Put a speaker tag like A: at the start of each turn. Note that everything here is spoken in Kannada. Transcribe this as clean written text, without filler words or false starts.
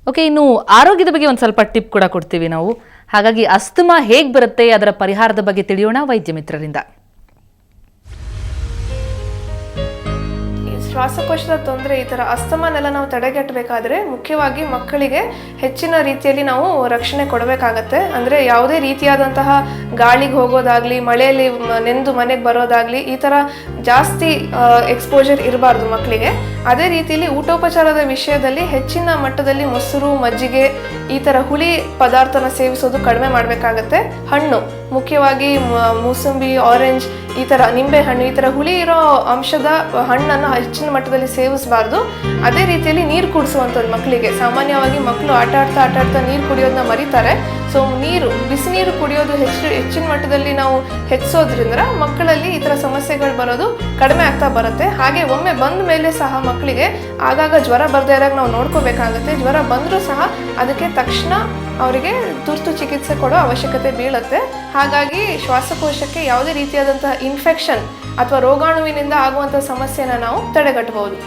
A: ಓಕೆ, ಇನ್ನು ಆರೋಗ್ಯದ ಬಗ್ಗೆ ಒಂದು ಸ್ವಲ್ಪ ಟಿಪ್ ಕೂಡ ಕೊಡ್ತೀವಿ ನಾವು. ಹಾಗಾಗಿ ಅಸ್ತಮಾ ಹೇಗೆ ಬರುತ್ತೆ, ಅದರ ಪರಿಹಾರದ ಬಗ್ಗೆ ತಿಳಿಯೋಣ ವೈದ್ಯ ಮಿತ್ರರಿಂದ.
B: ಶ್ವಾಸಕೋಶದ ತೊಂದರೆ, ಈ ಥರ ಅಸ್ತಮಾನೆಲ್ಲ ನಾವು ತಡೆಗಟ್ಟಬೇಕಾದ್ರೆ ಮುಖ್ಯವಾಗಿ ಮಕ್ಕಳಿಗೆ ಹೆಚ್ಚಿನ ರೀತಿಯಲ್ಲಿ ನಾವು ರಕ್ಷಣೆ ಕೊಡಬೇಕಾಗತ್ತೆ. ಅಂದರೆ ಯಾವುದೇ ರೀತಿಯಾದಂತಹ ಗಾಳಿಗೆ ಹೋಗೋದಾಗಲಿ, ಮಳೆಯಲ್ಲಿ ನೆಂದು ಮನೆಗೆ ಬರೋದಾಗಲಿ, ಈ ಥರ ಜಾಸ್ತಿ ಎಕ್ಸ್ಪೋಜರ್ ಇರಬಾರ್ದು ಮಕ್ಕಳಿಗೆ. ಅದೇ ರೀತಿಯಲ್ಲಿ ಊಟೋಪಚಾರದ ವಿಷಯದಲ್ಲಿ ಹೆಚ್ಚಿನ ಮಟ್ಟದಲ್ಲಿ ಮೊಸರು, ಮಜ್ಜಿಗೆ, ಈ ಥರ ಹುಳಿ ಪದಾರ್ಥನ ಸೇವಿಸೋದು ಕಡಿಮೆ ಮಾಡಬೇಕಾಗತ್ತೆ. ಹಣ್ಣು ಮುಖ್ಯವಾಗಿ ಮೂಸಂಬಿ, ಆರೆಂಜ್, ಈ ಥರ ನಿಂಬೆ ಹಣ್ಣು, ಈ ಥರ ಹುಳಿ ಇರೋ ಅಂಶದ ಹಣ್ಣನ್ನು ಹೆಚ್ಚಿನ ಮಟ್ಟದಲ್ಲಿ ಸೇವಿಸಬಾರ್ದು. ಅದೇ ರೀತಿಯಲ್ಲಿ ನೀರು ಕುಡಿಸುವಂಥದ್ದು ಮಕ್ಕಳಿಗೆ. ಸಾಮಾನ್ಯವಾಗಿ ಮಕ್ಕಳು ಆಟ ಆಡ್ತಾ ನೀರು ಕುಡಿಯೋದನ್ನ ಮರೀತಾರೆ. ಸೊ ಬಿಸಿ ನೀರು ಕುಡಿಯೋದು ಹೆಚ್ಚಿನ ಮಟ್ಟದಲ್ಲಿ ನಾವು ಹೆಚ್ಚಿಸೋದ್ರಿಂದ ಮಕ್ಕಳಲ್ಲಿ ಈ ಥರ ಸಮಸ್ಯೆಗಳು ಬರೋದು ಕಡಿಮೆ ಆಗ್ತಾ ಬರುತ್ತೆ. ಹಾಗೆ ಒಮ್ಮೆ ಬಂದ ಮೇಲೆ ಸಹ ಮಕ್ಕಳಿಗೆ ಆಗಾಗ ಜ್ವರ ಬರದೇ ಇರೋಕೆ ನಾವು ನೋಡ್ಕೋಬೇಕಾಗುತ್ತೆ. ಜ್ವರ ಬಂದರೂ ಸಹ ಅದಕ್ಕೆ ತಕ್ಷಣ ಅವರಿಗೆ ತುರ್ತು ಚಿಕಿತ್ಸೆ ಕೊಡೋ ಅವಶ್ಯಕತೆ ಬೀಳುತ್ತೆ. ಹಾಗಾಗಿ ಶ್ವಾಸಕೋಶಕ್ಕೆ ಯಾವುದೇ ರೀತಿಯಾದಂತಹ ಇನ್ಫೆಕ್ಷನ್ ಅಥವಾ ರೋಗಾಣುವಿನಿಂದ ಆಗುವಂಥ ಸಮಸ್ಯೆನ ನಾವು ತಡೆಗಟ್ಟಬಹುದು.